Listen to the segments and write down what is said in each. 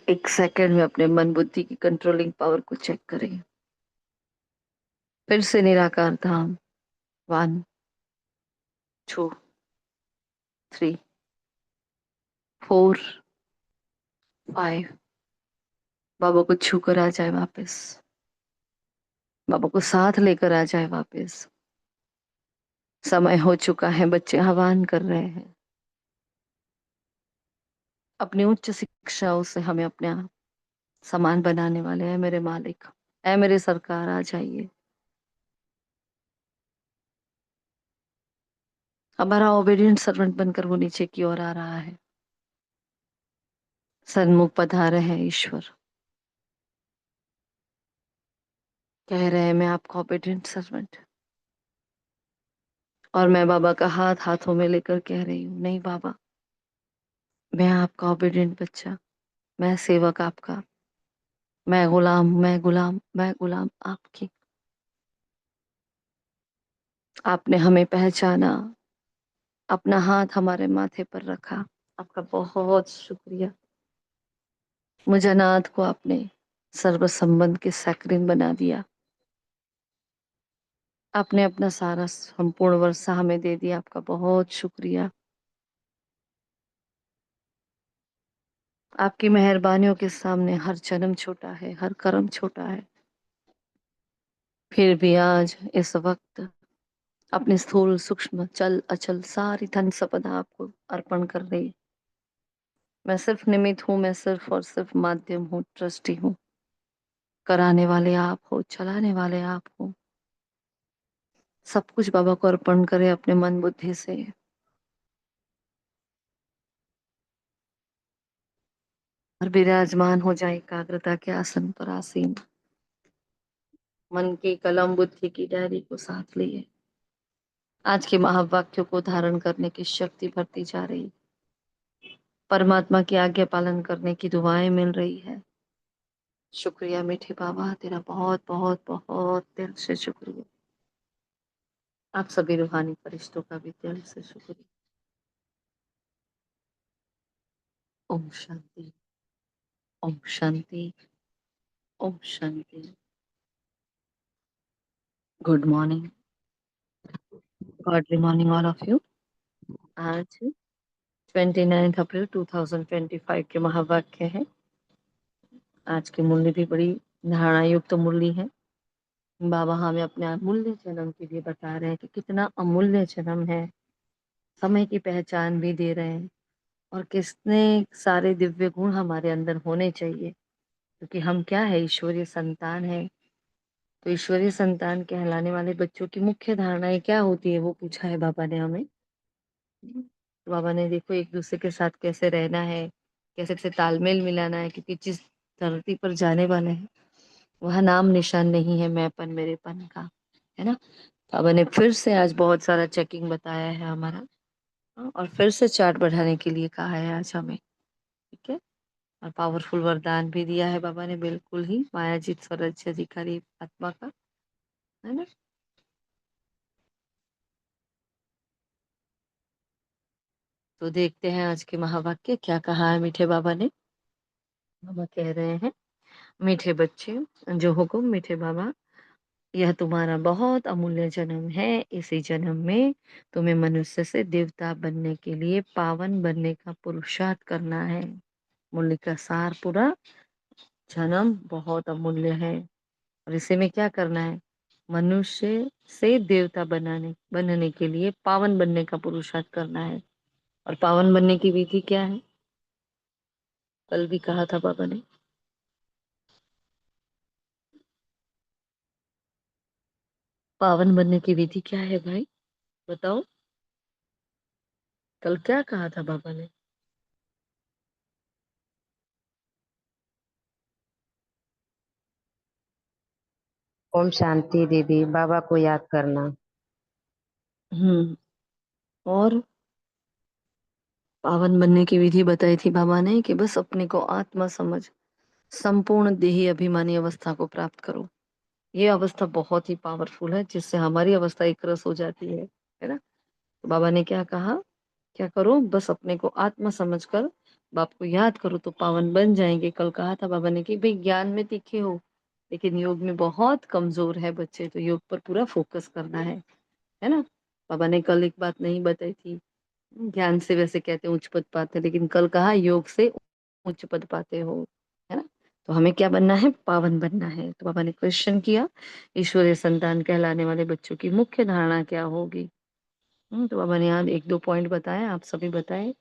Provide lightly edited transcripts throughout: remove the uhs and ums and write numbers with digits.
एक सेकंड में अपने मन बुद्धि की कंट्रोलिंग पावर को चेक करें। फिर से निराकार धाम। 1, 2, 3, 4, 5। बाबा को छू कर आ जाए वापस। बाबा को साथ लेकर आ जाए वापस। समय हो चुका है, बच्चे आह्वान कर रहे हैं। अपनी उच्च शिक्षाओं से हमें अपने समान बनाने वाले हैं मेरे मालिक। ऐ मेरे सरकार आ जाइए। हमारा ओबीडिएंट सर्वेंट बनकर वो नीचे की ओर आ रहा है। सन्मुख पधारे हैं ईश्वर। कह रहे हैं मैं आपका ओबीडिएंट सर्वेंट। और मैं बाबा का हाथ हाथों में लेकर कह रही हूँ, नहीं बाबा, मैं आपका ओबीडिएंट बच्चा, मैं सेवक आपका, मैं गुलाम, मैं गुलाम, मैं गुलाम आपकी। आपने हमें पहचाना, अपना हाथ हमारे माथे पर रखा। आपका बहुत शुक्रिया। मुझे अनाथ को आपने सर्व संबंध के सैक्रिन बना दिया। आपने अपना सारा संपूर्ण वर्षा हमें दे दिया। आपका बहुत शुक्रिया। आपकी मेहरबानियों के सामने हर जन्म छोटा है, हर कर्म छोटा है। फिर भी आज इस वक्त अपने स्थूल सूक्ष्म चल अचल सारी धन संपदा आपको अर्पण कर रही। मैं सिर्फ निमित्त हूँ, मैं सिर्फ और सिर्फ माध्यम हूँ, ट्रस्टी हूँ। कराने वाले आप हो, चलाने वाले आप हो। सब कुछ बाबा को अर्पण करें अपने मन बुद्धि से। और विराजमान हो जाए एकाग्रता के आसन पर आसीन। मन की कलम बुद्धि की डायरी को साथ लिए आज के महावाक्यों को धारण करने की शक्ति भरती जा रही। परमात्मा की आज्ञा पालन करने की दुआएं मिल रही है। शुक्रिया मीठे बाबा, तेरा बहुत बहुत बहुत दिल से शुक्रिया। आप सभी रूहानी फरिश्तों का भी दिल से शुक्रिया। ओम शांति। ओम शांति। ओम शांति। Good morning. Godly morning all of you. आज 29 अप्रैल 2025 के महावाक्य है। आज की मुरली भी बड़ी धारणा युक्त मुरली है। बाबा हमें अपने अमूल्य जन्म के लिए बता रहे हैं कि कितना अमूल्य जन्म है। समय की पहचान भी दे रहे हैं और कितने सारे दिव्य गुण हमारे अंदर होने चाहिए, क्योंकि हम क्या है, ईश्वरीय संतान है। तो ईश्वरीय संतान कहलाने वाले बच्चों की मुख्य धारणाएं क्या होती है, वो पूछा है बाबा ने हमें। तो बाबा ने देखो एक दूसरे के साथ कैसे रहना है, कैसे तालमेल मिलाना है, क्योंकि जिस धरती पर जाने वाले हैं वह नाम निशान नहीं है मैंपन मेरेपन का, है ना। बाबा ने फिर से आज बहुत सारा चेकिंग बताया है हमारा। और फिर से चार्ट बढ़ाने के लिए कहा है आज हमें, ठीक है। और पावरफुल वरदान भी दिया है बाबा ने, बिल्कुल ही मायाजीत स्वराज्य अधिकारी आत्मा का, है ना। तो देखते हैं आज के महावाक्य क्या कहा है मीठे बाबा ने। बाबा कह रहे हैं, मीठे बच्चे, जो हुकुम मीठे बाबा, यह तुम्हारा बहुत अमूल्य जन्म है। इसी जन्म में तुम्हें मनुष्य से देवता बनने के लिए पावन बनने का पुरुषार्थ करना है। मुरली का सार पूरा, जन्म बहुत अमूल्य है और इसी में क्या करना है, मनुष्य से देवता बनने के लिए पावन बनने का पुरुषार्थ करना है। और पावन बनने की विधि क्या है, कल भी कहा था बाबा ने। पावन बनने की विधि क्या है भाई, बताओ। कल क्या कहा था बाबा ने। ओम शांति दीदी, बाबा को याद करना। हम्म। और पावन बनने की विधि बताई थी बाबा ने कि बस अपने को आत्मा समझ संपूर्ण देही अभिमानी अवस्था को प्राप्त करो। ये अवस्था बहुत ही पावरफुल है, जिससे हमारी अवस्था एक रस हो जाती है ना। तो बाबा ने क्या कहा, क्या करो, बस अपने को आत्मा समझकर बाप को याद करो तो पावन बन जाएंगे। कल कहा था बाबा ने कि भाई ज्ञान में तीखे हो, लेकिन योग में बहुत कमजोर है बच्चे, तो योग पर पूरा फोकस करना है ना। बाबा ने कल एक बात नहीं बताई थी, ज्ञान से वैसे कहते हैं उच्च पद पाते, लेकिन कल कहा योग से उच्च पद पाते हो, है ना। तो हमें क्या बनना है, पावन बनना है। तो बाबा ने क्वेश्चन किया, ईश्वरीय संतान कहलाने वाले बच्चों की मुख्य धारणा क्या होगी। तो बाबा ने यहाँ एक दो पॉइंट बताए, आप सभी बताए।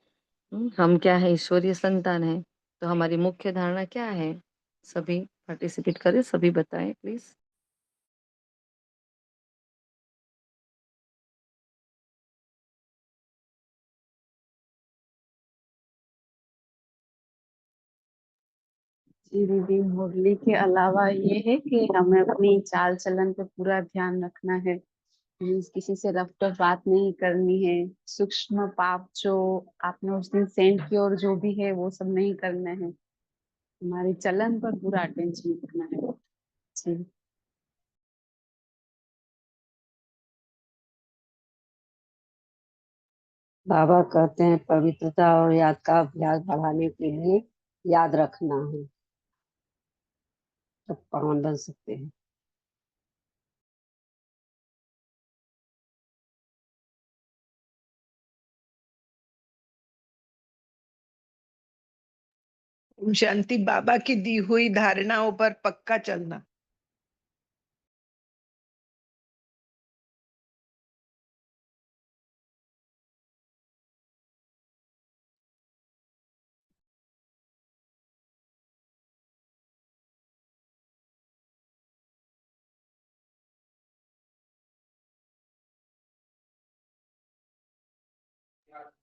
हम क्या है, ईश्वरीय संतान है, तो हमारी मुख्य धारणा क्या है। सभी पार्टिसिपेट करें, सभी बताएं प्लीज। जी दीदी, मुरली के अलावा ये है कि हमें अपनी चाल चलन पे पूरा ध्यान रखना है। किसी से रफ टफ बात नहीं करनी है। सूक्ष्म पाप जो आपने उस दिन सेंड की और जो भी है वो सब नहीं करना है। हमारे चलन पर पूरा अटेंशन रखना है। जी। बाबा कहते हैं पवित्रता और याद का अभ्यास बढ़ाने के लिए याद रखना है, तो पावन बन सकते हैं। ओम शांति। बाबा की दी हुई धारणाओं पर पक्का चलना।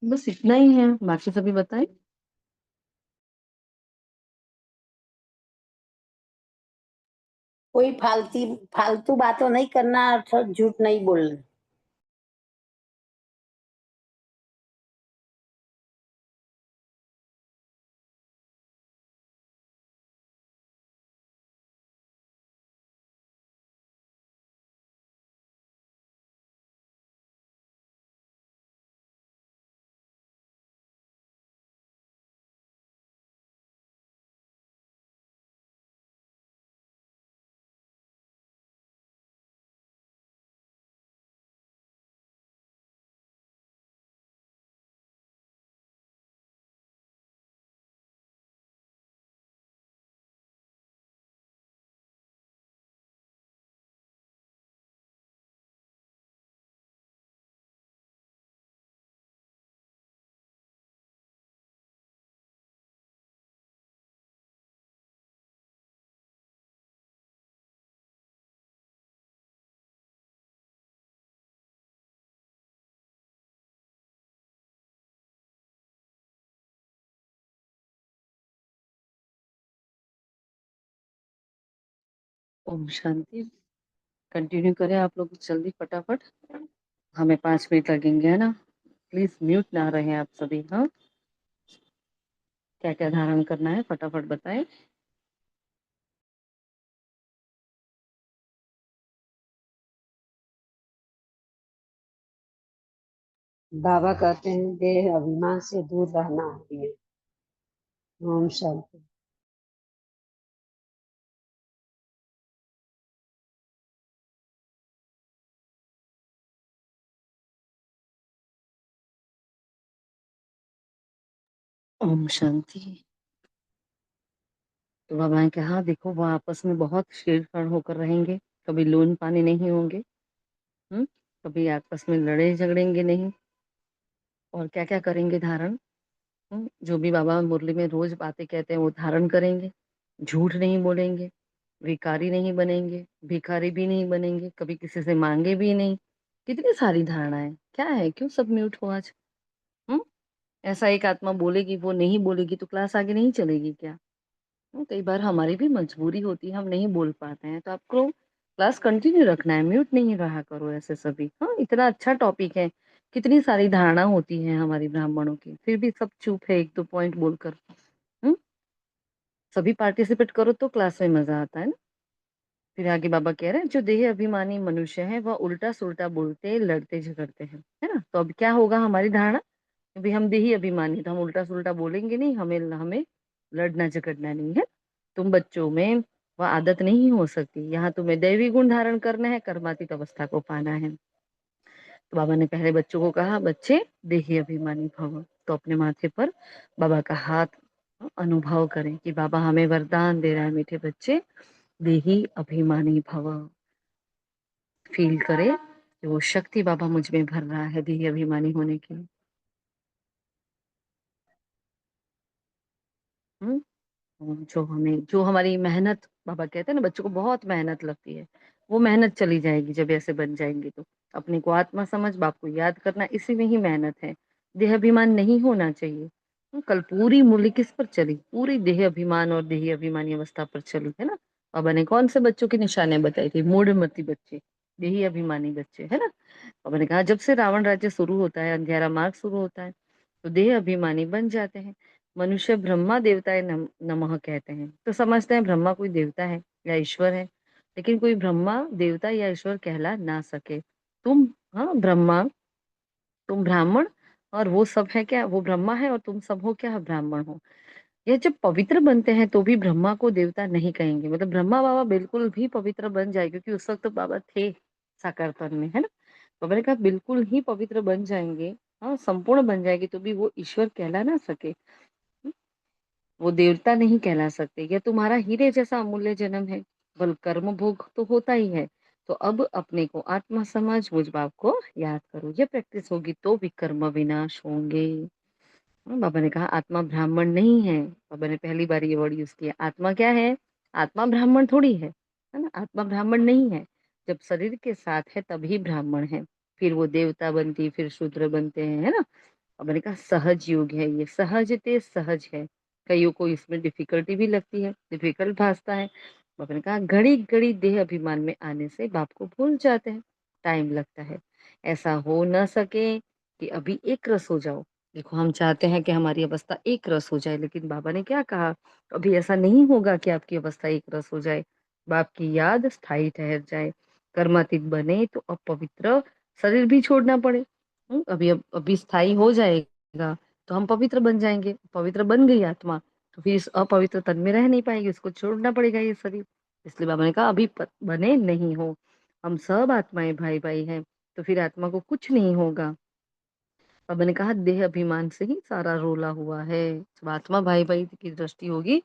बस इतना ही है, बाकी सभी बताएं। कोई फालतू बातों नहीं करना, और झूठ नहीं बोलना। ओम शांति। कंटिन्यू करें आप लोग जल्दी फटाफट, हमें 5 मिनट लगेंगे, है ना। प्लीज म्यूट ना रहे आप सभी। हाँ, क्या क्या धारण करना है फटाफट बताएं। बाबा कहते हैं देह अभिमान से दूर रहना है। ओम शांति। ओम शांति। तो बाबा ने कहा देखो, वो आपस में बहुत छेड़छाड़ होकर रहेंगे, कभी लोन पानी नहीं होंगे। हम्म कभी आपस में लड़े झगड़ेंगे नहीं। और क्या क्या करेंगे धारण। जो भी बाबा मुरली में रोज बातें कहते हैं वो धारण करेंगे। झूठ नहीं बोलेंगे, भिखारी नहीं बनेंगे, भिखारी भी नहीं बनेंगे, कभी किसी से मांगे भी नहीं। कितनी सारी धारणाएं, क्या है, क्यों सब म्यूट हो आज। हम्म ऐसा एक आत्मा बोलेगी, वो नहीं बोलेगी तो क्लास आगे नहीं चलेगी क्या। कई बार हमारी भी मजबूरी होती है, हम नहीं बोल पाते हैं, तो आपको क्लास कंटिन्यू रखना है, म्यूट नहीं रहा करो ऐसे सभी। हाँ, इतना अच्छा टॉपिक है, कितनी सारी धारणा होती है हमारी ब्राह्मणों की, फिर भी सब चुप है एक दो पॉइंट बोलकर। हम्म सभी पार्टिसिपेट करो तो क्लास में मजा आता है ना। फिर आगे बाबा कह रहे हैं जो देह अभिमानी मनुष्य है वह उल्टा सुल्टा बोलते लड़ते झगड़ते हैं, है ना। तो अब क्या होगा हमारी धारणा, अभी हम देही अभिमानी, तो हम उल्टा सुल्टा बोलेंगे नहीं, हमें हमें लड़ना झगड़ना नहीं है। तुम बच्चों में वह आदत नहीं हो सकती, यहाँ तुम्हें दैवी गुण धारण करना है, कर्मातीत अवस्था को पाना है। तो बाबा ने पहले बच्चों को कहा, बच्चे देही अभिमानी भव। तो अपने माथे पर बाबा का हाथ अनुभव करें कि बाबा हमें वरदान दे रहा है, मीठे बच्चे देही अभिमानी भव। फील करे कि वो शक्ति बाबा मुझ में भर रहा है देही अभिमानी होने की। हम्म। जो हमारी मेहनत, बाबा कहते हैं ना बच्चों को बहुत मेहनत लगती है, वो मेहनत चली जाएगी जब ऐसे बन जाएंगे। तो अपने को आत्मा समझ, बाप को याद करना, इसी में ही मेहनत है। देह अभिमान नहीं होना चाहिए। कल पूरी मूल्य किस पर चली? पूरी देह अभिमान और देही अभिमानी अवस्था पर चली है ना। बाबा ने कौन से बच्चों की निशाने बताई थी? मूढ़मती बच्चे, देही अभिमानी बच्चे, है ना। बाबा ने कहा जब से रावण राज्य शुरू होता है, अंधेरा मार्ग शुरू होता है, तो देह अभिमानी बन जाते हैं। मनुष्य ब्रह्मा देवताए नमः कहते हैं, तो समझते हैं ब्रह्मा कोई देवता है या ईश्वर है, लेकिन कोई ब्रह्मा देवता या ईश्वर कहला ना सके। तुम, हाँ ब्रह्मा, तुम ब्राह्मण, और वो सब है क्या? वो ब्रह्मा है और तुम सब हो क्या? ब्राह्मण हो। ये जब पवित्र बनते हैं तो भी ब्रह्मा को देवता नहीं कहेंगे, मतलब ब्रह्मा बाबा बिल्कुल भी पवित्र बन जाए, क्योंकि उस वक्त तो बाबा थे साकार तन में, है ना। बाबा ने कहा बिल्कुल ही पवित्र बन जाएंगे, हाँ संपूर्ण बन जाएगी, तो भी वो ईश्वर कहला ना सके, वो देवता नहीं कहला सकते। यह तुम्हारा हीरे जैसा अमूल्य जन्म है, बल कर्म भोग तो होता ही है। तो अब अपने को आत्मा समझ, मुझ बाप को याद करो। ये प्रैक्टिस होगी तो भी कर्म विनाश होंगे। बाबा ने कहा आत्मा ब्राह्मण नहीं है। बाबा ने पहली बार ये वर्ड यूज किया, आत्मा क्या है? आत्मा ब्राह्मण थोड़ी है ना। आत्मा ब्राह्मण नहीं है, जब शरीर के साथ है तभी ब्राह्मण है। फिर वो देवता बनती, फिर शूद्र बनते हैं, है ना। और मैंने कहा सहज योग है ये, सहजते सहज है। कईयों को इसमें डिफिकल्टी भी लगती है, डिफिकल्ट भासता है। बाबा ने कहा घड़ी घड़ी देह अभिमान में आने से बाप को भूल जाते हैं, टाइम लगता है। ऐसा हो न सके कि अभी एक रस हो जाओ। देखो हम चाहते हैं कि हमारी अवस्था एक रस हो जाए, लेकिन बाबा ने क्या कहा, अभी ऐसा नहीं होगा कि आपकी अवस्था एक रस हो जाए। बाप की याद स्थायी ठहर जाए, कर्मातीत बने तो अपवित्र शरीर भी छोड़ना पड़े। अभी स्थायी हो जाएगा तो हम पवित्र बन जाएंगे। पवित्र बन गई आत्मा तो फिर इस अपवित्र तन में रह नहीं पाएगी, उसको छोड़ना पड़ेगा ये शरीर। इसलिए बाबा ने कहा अभी बने नहीं हो, हम सब आत्माएं भाई भाई हैं, तो फिर आत्मा को कुछ नहीं होगा। बाबा ने कहा देह अभिमान से ही सारा रोला हुआ है। जब आत्मा भाई भाई की दृष्टि होगी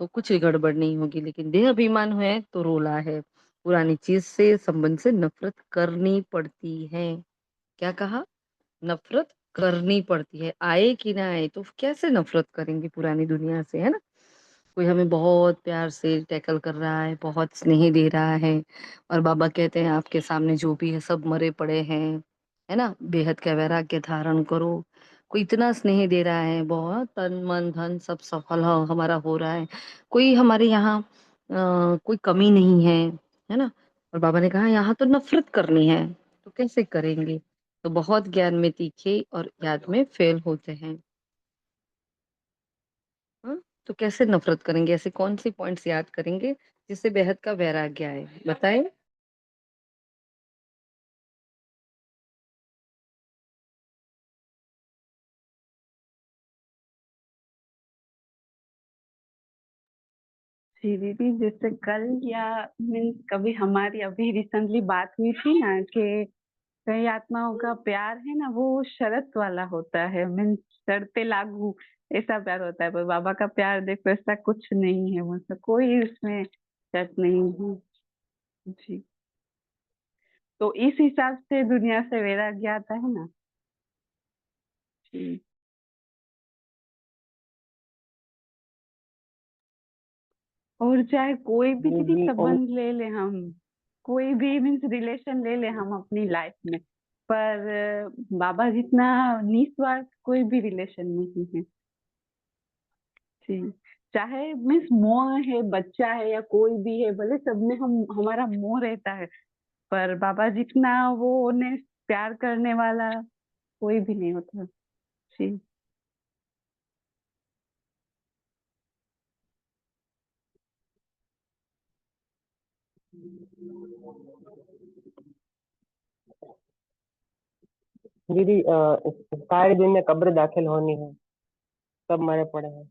तो कुछ गड़बड़ नहीं होगी, लेकिन देह अभिमान है तो रोला है। पुरानी चीज से, संबंध से नफरत करनी पड़ती है। क्या कहा? नफरत करनी पड़ती है। आए कि ना आए तो कैसे नफरत करेंगे पुरानी दुनिया से, है ना। कोई हमें बहुत प्यार से टैकल कर रहा है, बहुत स्नेह दे रहा है, और बाबा कहते हैं आपके सामने जो भी है सब मरे पड़े हैं, है ना, बेहद का वैराग्य धारण करो। कोई इतना स्नेह दे रहा है, बहुत तन मन धन सब सफल हमारा हो रहा है, कोई हमारे यहाँ कोई कमी नहीं है ना। और बाबा ने कहा यहाँ तो नफरत करनी है, तो कैसे करेंगे? तो बहुत ज्ञान में तीखे और याद में फेल होते हैं। हाँ, तो कैसे नफरत करेंगे? ऐसे कौन सी पॉइंट्स याद करेंगे जिससे बेहद का वैराग्य आए? बताएं। जी दीदी, जैसे कल या मीन्स कभी हमारी अभी रिसेंटली बात हुई थी ना कि कई आत्माओं का प्यार है ना वो शरत वाला होता है, मीन्स शर्तें लागू ऐसा प्यार होता है। पर बाबा का प्यार देखो ऐसा कुछ नहीं है, मतलब कोई उसमें शर्त नहीं है। जी, तो इस हिसाब से दुनिया से वैराग्य आता है ना। जी, और चाहे कोई भी जी दीदी जी संबंध ले ले हम, कोई भी मीन्स रिलेशन ले ले हम अपनी लाइफ में, पर बाबा जितना निस्वार्थ कोई भी रिलेशन नहीं है। जी, चाहे मीन्स मोह है, बच्चा है या कोई भी है, भले सब में हम हमारा मोह रहता है, पर बाबा जितना वो उन्हें प्यार करने वाला कोई भी नहीं होता। जी, दीदी इस सारे दिन में कब्र दाखिल होनी है, सब मरे पड़े हैं।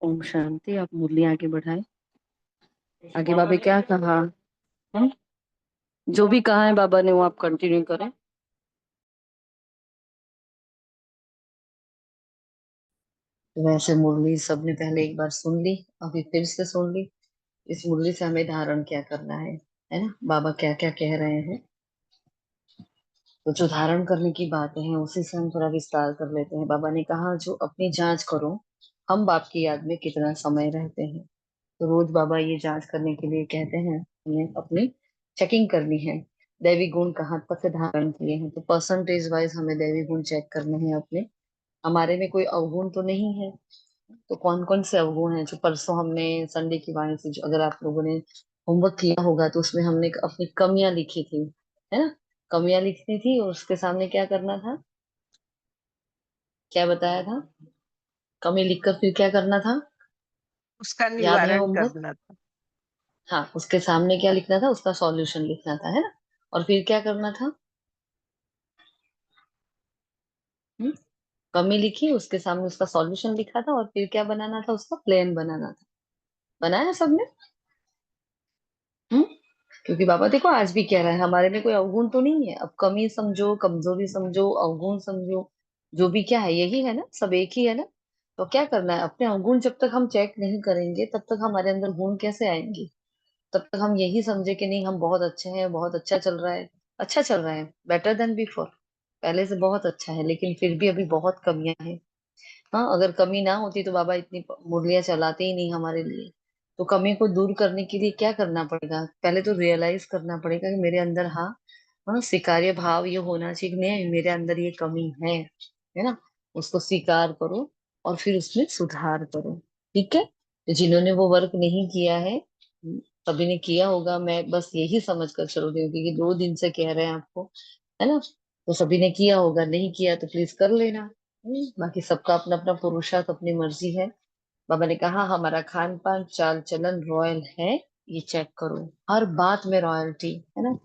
ओम शांति। आप मुरली आगे बढ़ाए। आगे बाबा क्या कहा? हम्म? जो भी कहा है बाबा ने वो आप कंटिन्यू करें। वैसे मुरली सबने पहले एक बार सुन ली, अभी फिर से सुन ली। इस मुरली से हमें धारण क्या करना है ना? बाबा क्या क्या कह रहे हैं, तो जो धारण करने की बातें हैं उसी से हम थोड़ा विस्तार कर लेते हैं। बाबा ने कहा जो अपनी जांच करो, हम बाप की याद में कितना समय रहते हैं। तो रोज बाबा ये जांच करने के लिए कहते हैं, हमें अपनी चेकिंग करनी है। दैवी गुण कहाँ तक धारण किए हैं, तो परसेंटेज वाइज हमें दैवी गुण चेक करने हैं अपने। हमारे में कोई अवगुण तो नहीं है। तो कौन कौन से अवगुण हैं जो परसों हमने संडे की वाणी से, जो अगर आप लोगों ने होमवर्क किया होगा तो उसमें हमने अपनी कमियां लिखी थी, है ना? कमियां लिखनी थी और उसके सामने क्या करना था, क्या बताया था? कमी लिखकर फिर क्या करना था? उसका याद है निवारण होमवर्क? करना था। हाँ, उसके सामने क्या लिखना था? उसका सॉल्यूशन लिखना था, है ना? और फिर क्या करना था? हम्म? कमी लिखी, उसके सामने उसका सॉल्यूशन लिखा था, और फिर क्या बनाना था? उसका प्लान बनाना था। बनाया सबने? हम्म? क्योंकि बाबा देखो आज भी कह रहा है हमारे में कोई अवगुण तो नहीं है। अब कमी समझो, कमजोरी समझो, अवगुण समझो, जो भी क्या है यही है ना, सब एक ही है ना। तो क्या करना है, अपने अवगुण जब तक हम चेक नहीं करेंगे तब तक हमारे अंदर गुण कैसे आएंगे? तब तक हम यही समझे कि नहीं हम बहुत अच्छे हैं, बहुत अच्छा चल रहा है। अच्छा चल रहा है, बेटर देन बिफोर, पहले से बहुत अच्छा है, लेकिन फिर भी अभी बहुत कमियां हैं। हाँ, अगर कमी ना होती तो बाबा इतनी मुरलियां चलाते ही नहीं हमारे लिए। तो कमी को दूर करने के लिए क्या करना पड़ेगा? पहले तो रियलाइज करना पड़ेगा कि मेरे अंदर हाँ स्वीकार्य भाव ये होना चाहिए कि नहीं, मेरे अंदर ये कमी है ना। उसको स्वीकार करो और फिर उसमें सुधार करो। ठीक है, तो जिन्होंने वो वर्क नहीं किया है, सभी ने किया होगा, मैं बस यही समझ कर चल रही हूँ क्योंकि 2 दिन से कह रहे हैं आपको, है ना। तो सभी ने किया होगा, नहीं किया तो प्लीज कर लेना। बाकी सबका अपना अपना पुरुषार्थ, अपनी मर्जी है। बाबा ने कहा हमारा खान पान चाल चलन रॉयल है, ये चेक करो। हर बात में रॉयल्टी, है ना।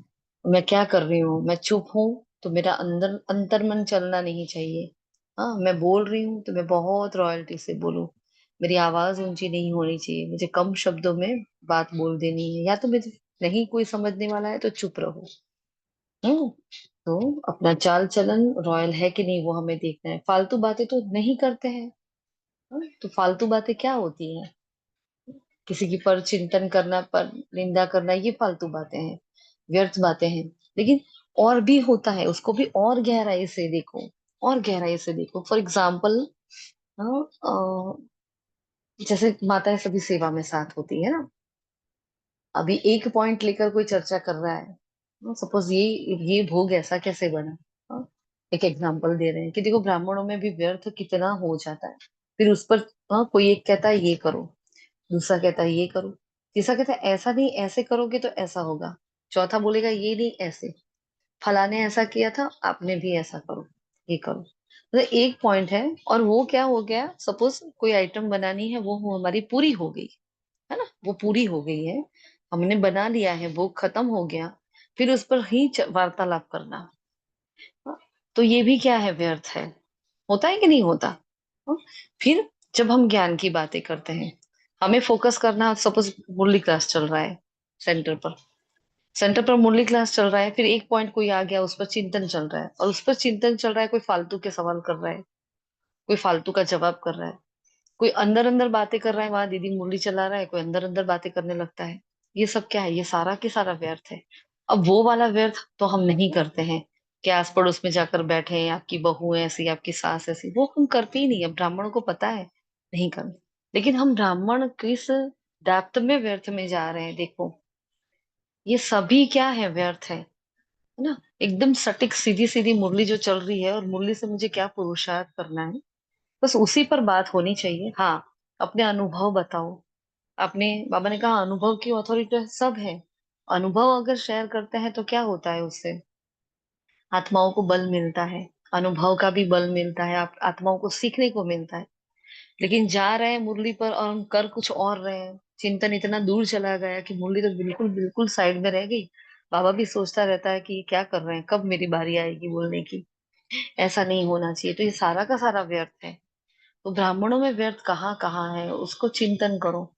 मैं क्या कर रही हूँ, मैं चुप हूँ तो मेरा अंदर अंतर्मन चलना नहीं चाहिए। हाँ, मैं बोल रही हूँ तो मैं बहुत रॉयल्टी से बोलूं। मेरी आवाज ऊंची नहीं होनी चाहिए, मुझे कम शब्दों में बात बोल देनी है। या तो मुझे नहीं कोई समझने वाला है तो चुप रहो। हम्म तो अपना चाल चलन रॉयल है कि नहीं वो हमें देखना है। फालतू बातें तो नहीं करते हैं। तो फालतू बातें क्या होती हैं? किसी की पर चिंतन करना, पर निंदा करना, ये फालतू बातें हैं, व्यर्थ बातें हैं। लेकिन और भी होता है, उसको भी और गहराई से देखो, और गहराई से देखो। फॉर एग्जाम्पल, जैसे माताएं सभी सेवा में साथ होती है ना। अभी एक पॉइंट लेकर कोई चर्चा कर रहा है, सपोज ये भोग ऐसा कैसे बना। हाँ, एक एग्जांपल दे रहे हैं कि देखो ब्राह्मणों में भी व्यर्थ कितना हो जाता है। फिर उस पर कोई एक कहता है ये करो, दूसरा कहता है ये करो, तीसरा कहता है ऐसा नहीं, ऐसे करोगे तो ऐसा होगा, चौथा बोलेगा ये नहीं ऐसे, फलाने ऐसा किया था आपने भी ऐसा करो, ये करो। मतलब एक पॉइंट है और वो क्या हो गया, सपोज कोई आइटम बनानी है, वो हमारी पूरी हो गई, है ना, वो पूरी हो गई है, हमने बना लिया है, वो खत्म हो गया। फिर उस पर ही वार्तालाप करना, हाँ, तो ये भी क्या है, व्यर्थ है। होता है कि नहीं होता? हाँ, फिर जब हम ज्ञान की बातें करते हैं, हमें फोकस करना, सपोज मुरली क्लास चल रहा है सेंटर पर, सेंटर पर मुरली क्लास चल रहा है, फिर एक पॉइंट कोई आ गया, उस पर चिंतन चल रहा है, और उस पर चिंतन चल रहा है, कोई फालतू के सवाल कर रहा है, कोई फालतू का जवाब कर रहा है, कोई अंदर अंदर बातें कर रहा है, वहां दीदी मुरली चला रहा है, कोई अंदर अंदर बातें करने लगता है। ये सब क्या है, ये सारा के सारा व्यर्थ है। अब वो वाला व्यर्थ तो हम नहीं करते हैं कि आस पड़ोस में जाकर बैठे हैं, आपकी बहू ऐसी, आपकी सास ऐसी, वो हम करते ही नहीं। अब ब्राह्मणों को पता है नहीं करते, लेकिन हम ब्राह्मण किस डेप्थ में व्यर्थ में जा रहे हैं देखो। ये सभी क्या है, व्यर्थ है ना। एकदम सटीक सीधी सीधी मुरली जो चल रही है, और मुरली से मुझे क्या पुरुषार्थ करना है, बस उसी पर बात होनी चाहिए। हाँ, अपने अनुभव बताओ। अपने बाबा ने कहा अनुभव की अथॉरिटी सब है। अनुभव अगर शेयर करते हैं तो क्या होता है, उससे आत्माओं को बल मिलता है, अनुभव का भी बल मिलता है, आप आत्माओं को सीखने को मिलता है। लेकिन जा रहे हैं मुरली पर और हम कर कुछ और रहे हैं, चिंतन इतना दूर चला गया कि मुरली तो बिल्कुल बिल्कुल साइड में रह गई। बाबा भी सोचता रहता है कि ये क्या कर रहे हैं, कब मेरी बारी आएगी बोलने की। ऐसा नहीं होना चाहिए, तो ये सारा का सारा व्यर्थ है। तो ब्राह्मणों में व्यर्थ कहाँ कहाँ है, उसको चिंतन करो।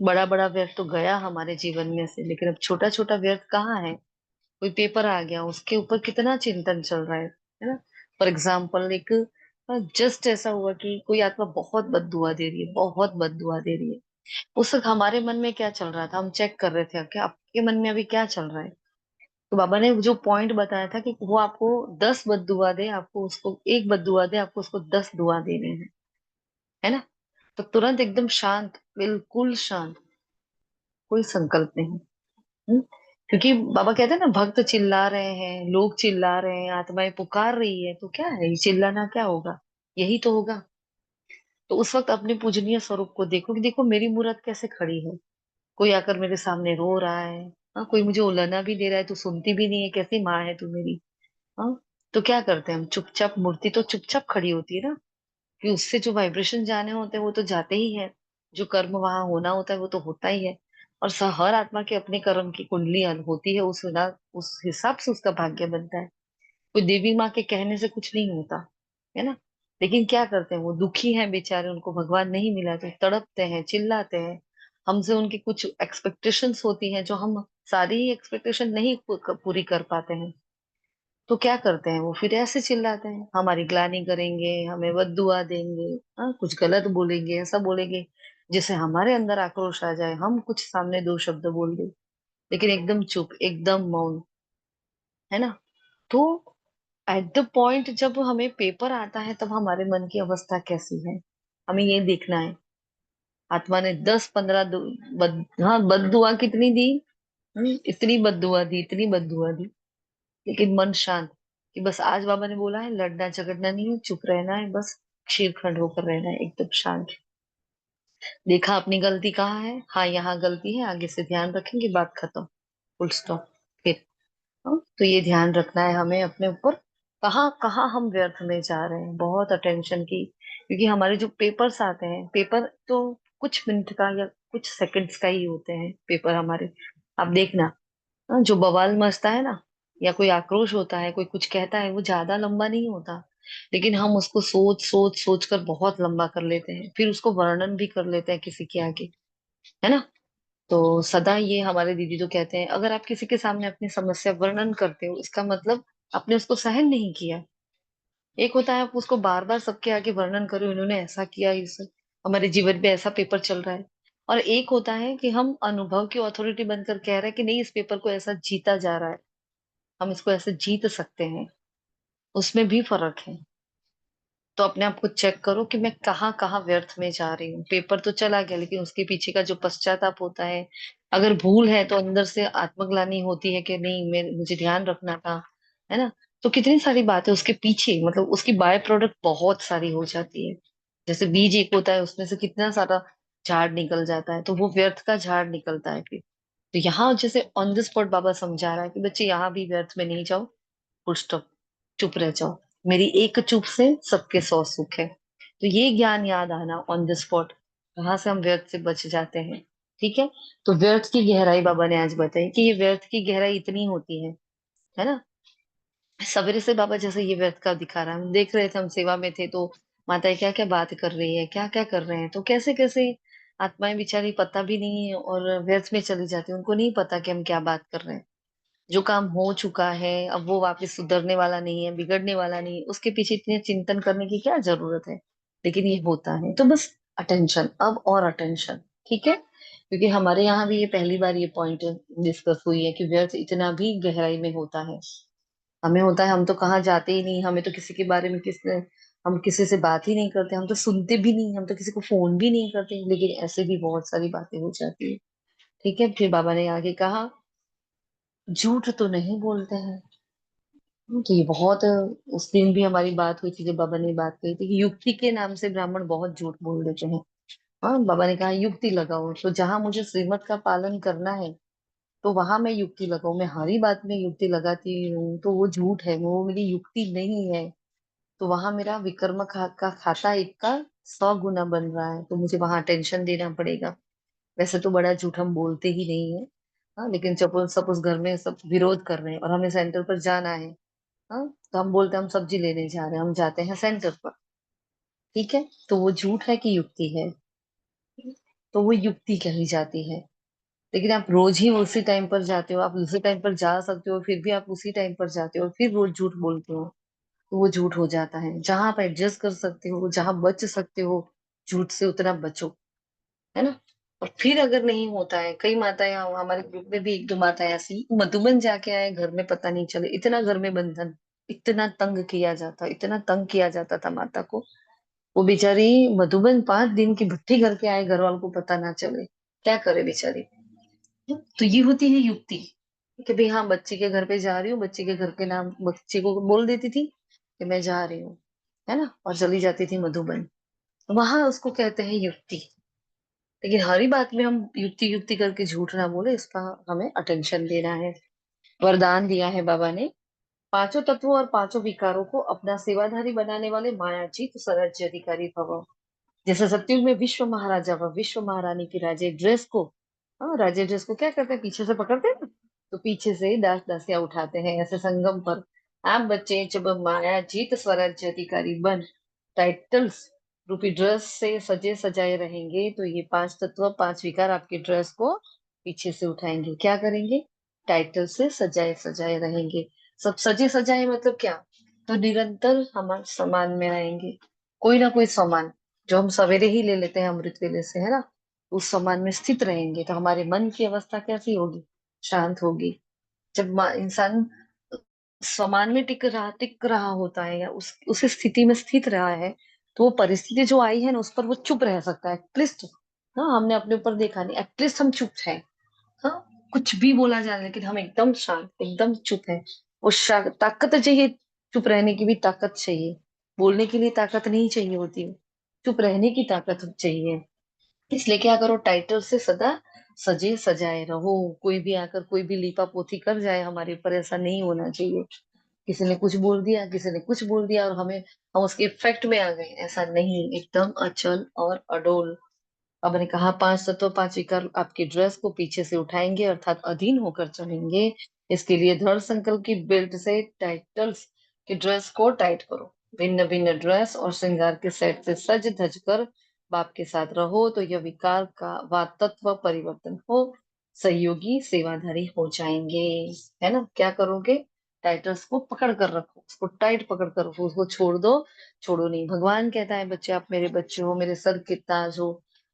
बड़ा बड़ा व्यर्थ तो गया हमारे जीवन में से, लेकिन अब छोटा छोटा व्यर्थ कहाँ है। कोई पेपर आ गया, उसके ऊपर कितना चिंतन चल रहा है ना। फॉर एग्जाम्पल, एक जस्ट ऐसा हुआ कि कोई आत्मा बहुत बददुआ दे रही है, बहुत बददुआ दे रही है। उस वक्त हमारे मन में क्या चल रहा था, हम चेक कर रहे थे कि आपके मन में अभी क्या चल रहा है। तो बाबा ने जो पॉइंट बताया था कि वो आपको 10 बददुआ दे, आपको उसको एक बददुआ दे, आपको उसको 10 दुआ देने हैं, है ना। तो तुरंत एकदम शांत, बिल्कुल शांत, कोई संकल्प नहीं। हम्म? क्योंकि बाबा कहते हैं ना, भक्त चिल्ला रहे हैं, लोग चिल्ला रहे हैं, आत्माएं पुकार रही है, तो क्या है, ये चिल्लाना क्या होगा, यही तो होगा। तो उस वक्त अपने पूजनीय स्वरूप को देखो कि देखो मेरी मूरत कैसे खड़ी है। कोई आकर मेरे सामने रो रहा है, हाँ, कोई मुझे उलाना भी दे रहा है, तू सुनती भी नहीं है, कैसी माँ है तू मेरी। हाँ, तो क्या करते हैं हम, चुपचाप, मूर्ति तो चुपचाप खड़ी होती है ना, कि उससे जो वाइब्रेशन जाने होते हैं वो तो जाते ही है, जो कर्म वहां होना होता है वो तो होता ही है। और हर आत्मा के अपने कर्म की कुंडली होती है, उस हिसाब से उसका भाग्य बनता है। कोई देवी माँ के कहने से कुछ नहीं होता, है ना। लेकिन क्या करते हैं, वो दुखी हैं बेचारे, उनको भगवान नहीं मिला तो तड़पते हैं, चिल्लाते हैं। हमसे उनकी कुछ एक्सपेक्टेशंस होती हैं, जो हम सारी एक्सपेक्टेशन नहीं पूरी कर पाते हैं। तो क्या करते हैं, वो फिर ऐसे चिल्लाते हैं, हमारी ग्लानि करेंगे, हमें बद्दुआ देंगे, हाँ, कुछ गलत बोलेंगे, ऐसा बोलेंगे जिससे हमारे अंदर आक्रोश आ जाए, हम कुछ सामने 2 शब्द बोल दें, लेकिन एकदम चुप, एकदम मौन, है ना। तो एट द पॉइंट जब हमें पेपर आता है, तब हमारे मन की अवस्था कैसी है, हमें ये देखना है। आत्मा ने 10-15 हाँ बद्दुआ कितनी दी, इतनी बद्दुआ दी, इतनी बद्दुआ दी, लेकिन मन शांत कि बस आज बाबा ने बोला है लड़ना झगड़ना नहीं है, चुप रहना है, बस क्षीरखंड होकर रहना है, एकदम शांत। देखा अपनी गलती कहाँ है, हाँ यहाँ गलती है, आगे से ध्यान रखेंगे, बात खत्म, फुल स्टॉप। फिर तो ये ध्यान रखना है हमें अपने ऊपर, कहाँ कहाँ हम व्यर्थ में जा रहे हैं, बहुत अटेंशन की, क्योंकि हमारे जो पेपर्स आते हैं, पेपर तो कुछ मिनट का या कुछ सेकंड्स का ही होते हैं पेपर हमारे। आप देखना, जो बवाल मचता है ना, या कोई आक्रोश होता है, कोई कुछ कहता है, वो ज्यादा लंबा नहीं होता, लेकिन हम उसको सोच सोच सोच कर बहुत लंबा कर लेते हैं, फिर उसको वर्णन भी कर लेते हैं किसी के आगे, है ना। तो सदा ये हमारे दीदी तो कहते हैं, अगर आप किसी के सामने अपनी समस्या वर्णन करते हो, इसका मतलब आपने उसको सहन नहीं किया। एक होता है आप उसको बार बार सबके आगे वर्णन करो, इन्होंने ऐसा किया, इस हमारे जीवन में ऐसा पेपर चल रहा है। और एक होता है कि हम अनुभव की अथॉरिटी बनकर कह रहे हैं कि नहीं, इस पेपर को ऐसा जीता जा रहा है, हम इसको ऐसे जीत सकते हैं, उसमें भी फर्क है। तो अपने आप को चेक करो कि मैं कहाँ कहाँ व्यर्थ में जा रही हूँ। पेपर तो चला गया, लेकिन उसके पीछे का जो पश्चाताप होता है, अगर भूल है तो अंदर से आत्मग्लानि होती है कि नहीं, मैं मुझे ध्यान रखना था, है ना। तो कितनी सारी बातें उसके पीछे, मतलब उसकी बाय प्रोडक्ट बहुत सारी हो जाती है। जैसे बीज एक होता है, उसमें से कितना सारा झाड़ निकल जाता है, तो वो व्यर्थ का झाड़ निकलता है फिर। तो यहाँ जैसे ऑन द स्पॉट बाबा समझा रहा है कि बच्चे यहाँ भी व्यर्थ में नहीं जाओ, फुल स्टॉप, चुप रह जाओ, मेरी एक चुप से सबके 100 सुख है। तो ये ज्ञान याद आना ऑन द स्पॉट, कहाँ से हम व्यर्थ से बच जाते हैं। ठीक है। तो व्यर्थ की गहराई बाबा ने आज बताई कि ये व्यर्थ की गहराई इतनी होती है ना। सवेरे से बाबा जैसे ये व्यर्थ का दिखा रहा है, हम देख रहे थे, हम सेवा में थे, तो माताएं क्या क्या बात कर रही है, क्या क्या कर रहे हैं, तो कैसे कैसे आत्माएं बेचारी पता भी नहीं है और व्यर्थ में चली जाती है, उनको नहीं पता कि हम क्या बात कर रहे हैं। जो काम हो चुका है अब वो वापस सुधरने वाला नहीं है, बिगड़ने वाला नहीं है, उसके पीछे इतने चिंतन करने की क्या जरूरत है। लेकिन ये होता है, तो बस अटेंशन, अब और अटेंशन। ठीक है, क्योंकि हमारे यहाँ भी ये पहली बार ये पॉइंट डिस्कस हुई है कि व्यर्थ इतना भी गहराई में होता है। हमें होता है हम तो कहाँ जाते ही नहीं, हमें तो किसी के बारे में हम किसी से बात ही नहीं करते, हम तो सुनते भी नहीं, हम तो किसी को फोन भी नहीं करते, लेकिन ऐसे भी बहुत सारी बातें हो जाती है। ठीक है, फिर बाबा ने आगे कहा, झूठ तो नहीं बोलते हैं। तो ये बहुत, उस दिन भी हमारी बात हुई थी जब बाबा ने बात कही थी कि युक्ति के नाम से ब्राह्मण बहुत झूठ बोल देते हैं। हाँ, बाबा ने कहा युक्ति लगाओ, तो जहां मुझे श्रीमत का पालन करना है तो वहां मैं युक्ति लगाऊं, मैं हर ही बात में युक्ति लगाती हूँ तो वो झूठ है, वो मेरी युक्ति नहीं है। तो वहां मेरा विकर्म का खाता एक का 100 गुना बन रहा है, तो मुझे वहां टेंशन देना पड़ेगा। वैसे तो बड़ा झूठ हम बोलते ही नहीं है। हाँ, लेकिन सपोज सपोज घर में सब विरोध कर रहे हैं और हमें सेंटर पर जाना है, हाँ, तो हम बोलते हैं हम सब्जी लेने जा रहे हैं, हम जाते हैं सेंटर पर। ठीक है, तो वो झूठ है कि युक्ति है, तो वो युक्ति कही जाती है। लेकिन आप रोज ही उसी टाइम पर जाते हो, आप उसी टाइम पर जा सकते हो, फिर भी आप उसी टाइम पर जाते हो, फिर रोज झूठ बोलते हो, तो वो झूठ हो जाता है। जहां आप एडजस्ट कर सकते हो, जहां बच सकते हो झूठ से, उतना बचो, है ना। और फिर अगर नहीं होता है, कई माताएं, हमारे ग्रुप में भी एक दो माताएं ऐसी मधुबन जाके आए, घर में पता नहीं चले, इतना घर में बंधन, इतना तंग किया जाता, इतना तंग किया जाता था माता को। वो बेचारी मधुबन 5 दिन की भट्टी करके आए, घर वालों को पता ना चले, क्या करे बेचारी। तो ये होती है युक्ति कि भाई हाँ, बच्ची के घर पे जा रही हूँ, बच्ची के घर के नाम बच्चे को बोल देती थी कि मैं जा रही हूँ, है ना, और चली जाती थी मधुबन। वहां उसको कहते हैं युक्ति। लेकिन हर ही बात में हम युक्ति युक्ति करके झूठ ना बोले, इसका हमें अटेंशन देना है। वरदान दिया है बाबा ने, पांचों तत्वों और पांचों विकारों को अपना सेवाधारी बनाने वाले मायाजीत स्वराज्य अधिकारी भव। जैसे सत्युग में विश्व महाराजा व विश्व महारानी की राजे ड्रेस को, हाँ, राजे ड्रेस को क्या करते हैं, पीछे से पकड़ते हैं ना, तो पीछे से दास दासियां उठाते हैं, ऐसे संगम पर आप बच्चे जब मायाजीत स्वराज्य अधिकारी बन टाइटल्स रूपी ड्रेस से सजे सजाए रहेंगे, तो ये पांच तत्व पांच विकार आपके ड्रेस को पीछे से उठाएंगे, क्या करेंगे, टाइटल से सजाए सजाए रहेंगे। सब सजे सजाए मतलब क्या, तो निरंतर हमारे समान में रहेंगे, कोई ना कोई समान जो हम सवेरे ही ले लेते हैं अमृत वेले से, है ना, उस समान में स्थित रहेंगे, तो हमारे मन की अवस्था कैसी होगी, शांत होगी। जब इंसान समान में टिक रहा होता है, या उस स्थिति में स्थित रहा है, तो वो परिस्थिति जो आई है ना, उस पर वो चुप रह सकता है, एटलीस्ट हाँ, हमने अपने ऊपर देखा नहीं, एटलीस्ट हम चुप हैं। हाँ, कुछ भी बोला जा रहा है लेकिन हम एकदम शांत, एकदम चुप है। वो ताकत चाहिए, चुप रहने की भी ताकत चाहिए। बोलने के लिए ताकत नहीं चाहिए होती है, चुप रहने की ताकत चाहिए। इसलिए क्या करो, टाइटल से सदा सजे सजाए रहो। कोई भी आकर कोई भी लीपा पोती कर जाए हमारे ऊपर, ऐसा नहीं होना चाहिए। किसी ने कुछ बोल दिया, किसी ने कुछ बोल दिया और हम उसके इफेक्ट में आ गए, ऐसा नहीं। एकदम अचल और अडोल। अब ने कहा, पांच तत्व पांच विकार आपकी ड्रेस को पीछे से उठाएंगे, अर्थात अधीन होकर चलेंगे। इसके लिए दृढ़ संकल्प की बेल्ट से टाइटल्स की ड्रेस को टाइट करो। भिन्न भिन्न ड्रेस और श्रृंगार के सेट से सज धज कर बाप के साथ रहो, तो यह विकार का व तत्व परिवर्तन हो सहयोगी सेवाधारी हो जाएंगे। है ना? क्या करोगे? टाइटल्स को पकड़ कर रखो, उसको टाइट पकड़ कर रखो, उसको छोड़ दो। छोड़ो नहीं। भगवान कहता है, बच्चे आप मेरे बच्चे हो, मेरे सर के ताज हो।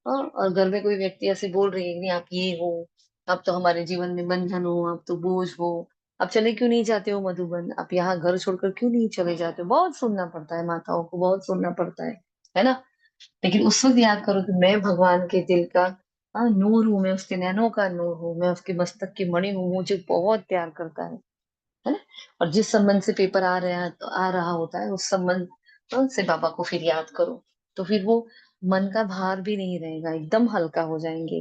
हाँ, और घर में कोई व्यक्ति ऐसे बोल रही है, नहीं आप ये हो, आप तो हमारे जीवन में बंधन हो, आप तो बोझ हो, आप चले क्यों नहीं जाते हो मधुबन, आप यहाँ घर छोड़कर क्यों नहीं चले जाते हो? बहुत सुनना पड़ता है, माताओं को बहुत सुनना पड़ता है ना? लेकिन उस वक्त याद करो कि मैं भगवान के दिल का नूर हूँ, मैं उसके नैनों का नूर हूँ, मैं उसके मस्तक की मणि हूँ, मुझे बहुत प्यार करता है ना? और जिस संबंध से पेपर आ रहा होता है, उस संबंध से बाबा को फिर याद करो, तो फिर वो मन का भार भी नहीं रहेगा, एकदम हल्का हो जाएंगे।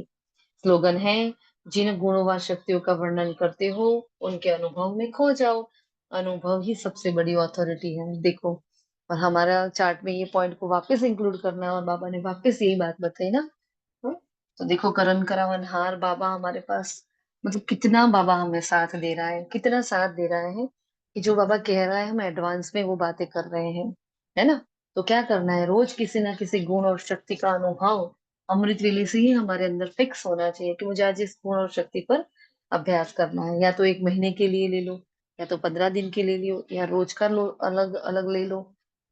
स्लोगन है, जिन गुणों व शक्तियों का वर्णन करते हो उनके अनुभव में खो जाओ। अनुभव ही सबसे बड़ी अथॉरिटी है, देखो। और हमारा चार्ट में ये पॉइंट को वापस इंक्लूड करना है, और बाबा ने वापस यही बात बताई ना। हम्म? तो देखो, करण करावन हार बाबा हमारे पास, मतलब कितना बाबा हमें साथ दे रहा है, कितना साथ दे रहा है कि जो बाबा कह रहा है हम एडवांस में वो बातें कर रहे हैं। है ना? तो क्या करना है, रोज किसी ना किसी गुण और शक्ति का अनुभव अमृत वेले से ही हमारे अंदर फिक्स होना चाहिए कि मुझे आज इस गुण और शक्ति पर अभ्यास करना है। या तो एक महीने के लिए ले लो, या तो 15 दिन के लिए लो, या रोज का लो, अलग अलग ले लो,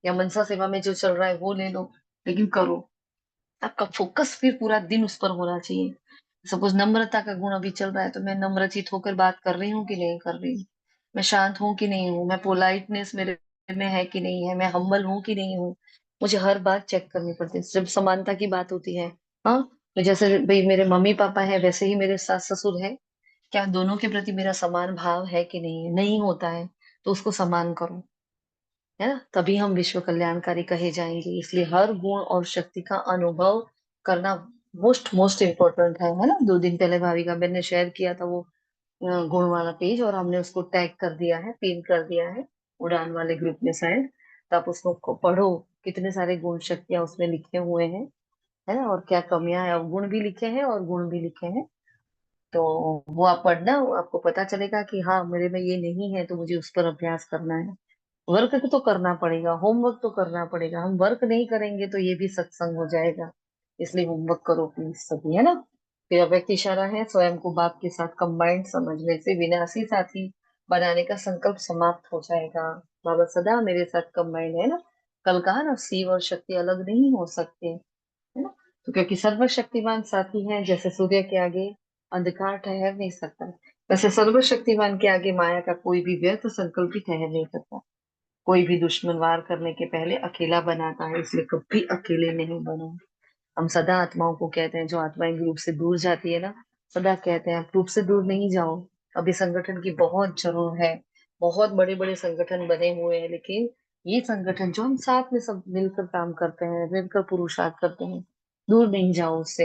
या मनसा सेवा में जो चल रहा है वो ले लो, लेकिन करो। आपका फोकस फिर पूरा दिन उस पर होना चाहिए। सपोज नम्रता का गुण अभी चल रहा है, तो मैं नम्रचित होकर बात कर रही हूँ कि नहीं कर रही हूँ, मैं शांत हूँ कि नहीं हूँ, मैं पोलाइटनेस मेरे में है कि नहीं है, मैं हम्बल हूँ कि नहीं हूँ। मुझे हर बात चेक करनी पड़ती है जब समानता की बात होती है। हाँ, तो जैसे भाई मेरे मम्मी पापा है, वैसे ही मेरे सास ससुर है, क्या दोनों के प्रति मेरा समान भाव है कि नहीं है? नहीं होता है, तो उसको समान करो। है ना? तभी हम विश्व कल्याणकारी कहे जाएंगे। इसलिए हर गुण और शक्ति का अनुभव करना मोस्ट मोस्ट इम्पोर्टेंट है ना? 2 दिन पहले भाविका बहन ने शेयर किया था वो गुण वाला पेज, और हमने उसको टैग कर दिया है, पिन कर दिया है उड़ान वाले ग्रुप में शायद। तो आप उसको पढ़ो, कितने सारे गुण शक्तियां उसमें लिखे हुए हैं। है ना? और क्या कमियां हैं, अवगुण भी लिखे हैं और गुण भी लिखे हैं। तो वो आप पढ़ना, वो आपको पता चलेगा कि हाँ, मेरे में ये नहीं है, तो मुझे उस पर अभ्यास करना है। वर्क तो करना पड़ेगा, होमवर्क तो करना पड़ेगा। हम वर्क नहीं करेंगे तो ये भी सत्संग हो जाएगा। इसलिए होमवर्क करो प्लीज सभी, है ना? फिर अव्यक्त इशारा है, स्वयं को बाप के साथ कंबाइंड समझने से विनाशी साथी बनाने का संकल्प समाप्त हो जाएगा। बाबा सदा मेरे साथ कंबाइंड है ना। कल कहा ना, शिव और शक्ति अलग नहीं हो सकते, है ना? तो क्योंकि सर्वशक्तिमान साथी है, जैसे सूर्य के आगे अंधकार ठहर नहीं सकता, वैसे सर्वशक्तिमान के आगे माया का कोई भी व्यर्थ संकल्प भी ठहर नहीं सकता। कोई भी दुश्मन वार करने के पहले अकेला बनाता है, इसलिए कभी अकेले नहीं बनो। हम सदा आत्माओं को कहते हैं, जो आत्माएं ग्रुप से दूर जाती है ना, सदा कहते हैं आप ग्रुप से दूर नहीं जाओ। अभी संगठन की बहुत जरूर है, बहुत बड़े बड़े संगठन बने हुए हैं, लेकिन ये संगठन जो हम साथ में सब मिलकर काम करते हैं, मिलकर पुरुषार्थ करते हैं, दूर नहीं जाओ उससे।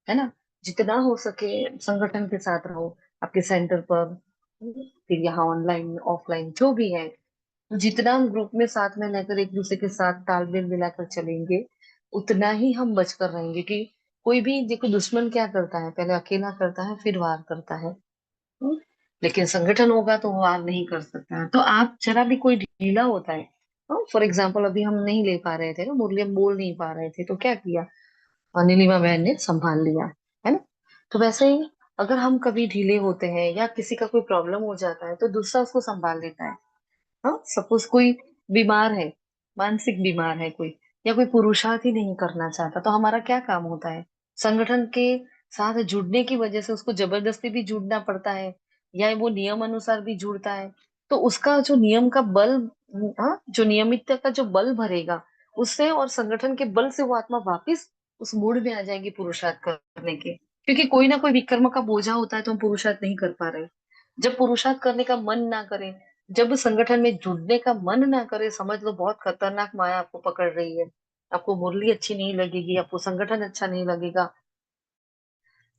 है ना? जितना हो सके संगठन के साथ रहो, आपके सेंटर पर, फिर यहाँ ऑनलाइन ऑफलाइन जो भी है। तो जितना हम ग्रुप में साथ में रहकर एक दूसरे के साथ तालमेल मिलाकर चलेंगे, उतना ही हम बचकर रहेंगे। कि कोई भी देखो, दुश्मन क्या करता है, पहले अकेला करता है फिर वार करता है। हम्म? लेकिन संगठन होगा तो वो वार नहीं कर सकता है। तो आप जरा भी कोई ढीला होता है, फॉर एग्जाम्पल अभी हम नहीं ले पा रहे थे ना, मुरली हम बोल नहीं पा रहे थे, तो क्या किया, नीलिमा बहन ने संभाल लिया। है ना? तो वैसे ही अगर हम कभी ढीले होते हैं या किसी का कोई प्रॉब्लम हो जाता है, तो दूसरा उसको संभाल लेता है। हाँ, सपोज कोई बीमार है, मानसिक बीमार है कोई, या कोई पुरुषार्थ ही नहीं करना चाहता, तो हमारा क्या काम होता है? संगठन के साथ जुड़ने की वजह से उसको जबरदस्ती भी जुड़ना पड़ता है, या वो नियम अनुसार भी जुड़ता है। तो उसका जो नियम का बल, हाँ, जो नियमितता का जो बल भरेगा, उससे और संगठन के बल से वो आत्मा वापिस उस मूड में आ जाएंगे पुरुषार्थ करने के, क्योंकि कोई ना कोई विकर्म का बोझा होता है तो हम पुरुषार्थ नहीं कर पा रहे। जब पुरुषार्थ करने का मन ना करे, जब संगठन में जुड़ने का मन ना करे, समझ लो बहुत खतरनाक माया आपको पकड़ रही है। आपको मुरली अच्छी नहीं लगेगी, आपको संगठन अच्छा नहीं लगेगा,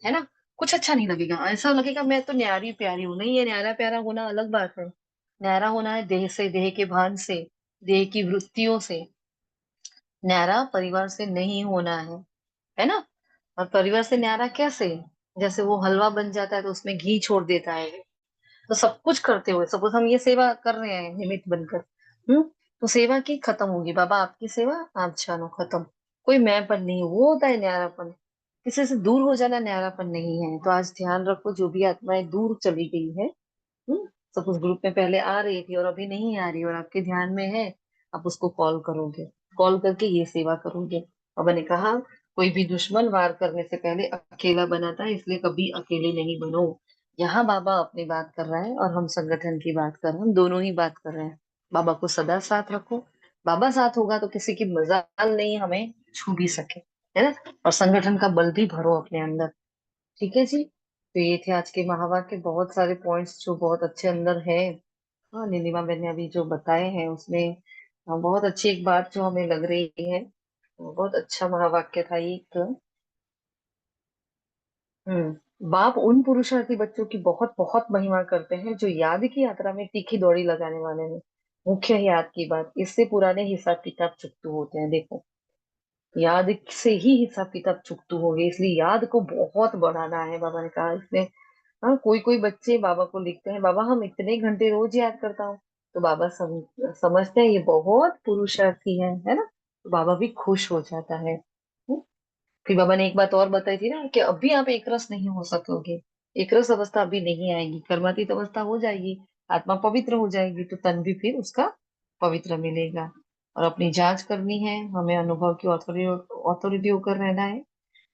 है ना, कुछ अच्छा नहीं लगेगा। ऐसा लगेगा मैं तो न्यारी प्यारी हूं। नहीं है, न्यारा प्यारा होना अलग बात है। न्यारा होना है देह से, देह के भान से, देह की वृत्तियों से। न्यारा परिवार से नहीं होना है ना। और परिवार से न्यारा कैसे? जैसे वो हलवा बन जाता है तो उसमें घी छोड़ देता है। तो सब कुछ करते हुए, सपोज हम ये सेवा कर रहे हैं निमित्त बनकर, हम्म, तो सेवा की खत्म होगी, बाबा आपकी सेवा आप जानो, खत्म। कोई मैंपन नहीं, वो होता है न्यारापन। किसी से दूर हो जाना न्यारापन नहीं है। तो आज ध्यान रखो, जो भी आत्माएं दूर चली गई है, सपोज ग्रुप में पहले आ रही थी और अभी नहीं आ रही और आपके ध्यान में है, आप उसको कॉल करोगे, कॉल करके ये सेवा करोगे। बाबा ने कहा कोई भी दुश्मन वार करने से पहले अकेला बनाता है, इसलिए कभी अकेले नहीं बनो। यहाँ बाबा अपनी बात कर रहा है और हम संगठन की बात कर रहे हैं, हम दोनों ही बात कर रहे हैं। बाबा को सदा साथ रखो। बाबा साथ होगा तो किसी की मजाल नहीं हमें छू भी सके, है ना। और संगठन का बल भी भरो अपने अंदर। ठीक है जी। तो ये थे आज के महावाक्य, बहुत सारे पॉइंट्स जो बहुत अच्छे अंदर है। हाँ, नीलिमा मैंने अभी जो बताए हैं उसमें बहुत अच्छी एक बात जो हमें लग रही है, बहुत अच्छा महावाक्य था ये एक। बाप उन पुरुषार्थी बच्चों की बहुत बहुत महिमा करते हैं जो याद की यात्रा में तीखी दौड़ी लगाने वाले हैं। मुख्य याद की बात, इससे पुराने हिसाब किताब चुकते होते हैं। देखो, याद से ही हिसाब किताब चुकतू हो गए, इसलिए याद को बहुत बढ़ाना है। बाबा ने कहा इसमें। हाँ, कोई कोई बच्चे बाबा को लिखते हैं, बाबा हम इतने घंटे रोज याद करता हूँ। तो बाबा समझते हैं ये बहुत पुरुषार्थी है ना। तो बाबा भी खुश हो जाता है। हम्म? फिर बाबा ने एक बात और बताई थी ना कि अभी आप एक रस नहीं हो सकोगे। एक रस अवस्था अभी नहीं आएगी, कर्मातीत अवस्था हो जाएगी, आत्मा पवित्र हो जाएगी तो तन भी फिर उसका पवित्र मिलेगा। और अपनी जांच करनी है, हमें अनुभव की ऑथोरिटी होकर रहना है।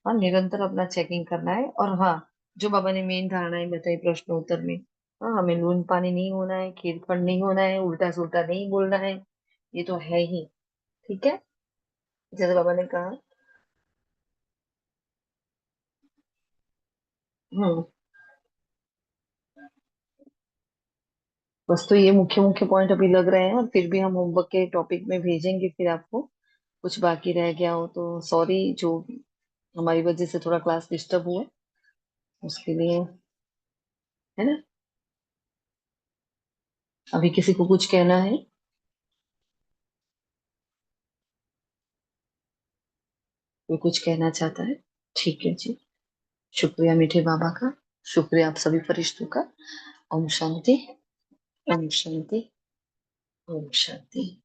हाँ, निरंतर अपना चेकिंग करना है। और हाँ, जो बाबा ने मेन धारणाएं बताई प्रश्न उत्तर में, हाँ, हमें लून पानी नहीं होना है, खीरखंड नहीं होना है, उल्टा सुल्टा नहीं बोलना है, ये तो है ही। ठीक है, जैसे बाबा ने कहा। हम्म। बस तो ये मुख्य मुख्य पॉइंट अभी लग रहे हैं, और फिर भी हम होमवर्क के टॉपिक में भेजेंगे फिर आपको। कुछ बाकी रह गया हो तो सॉरी, जो हमारी वजह से थोड़ा क्लास डिस्टर्ब हुआ उसके लिए, है ना। अभी किसी को कुछ कहना है? कोई कुछ कहना चाहता है? ठीक है जी। शुक्रिया मीठे बाबा का, शुक्रिया आप सभी फरिश्तों का। ओम शांति, ओम शांति, ओम शांति।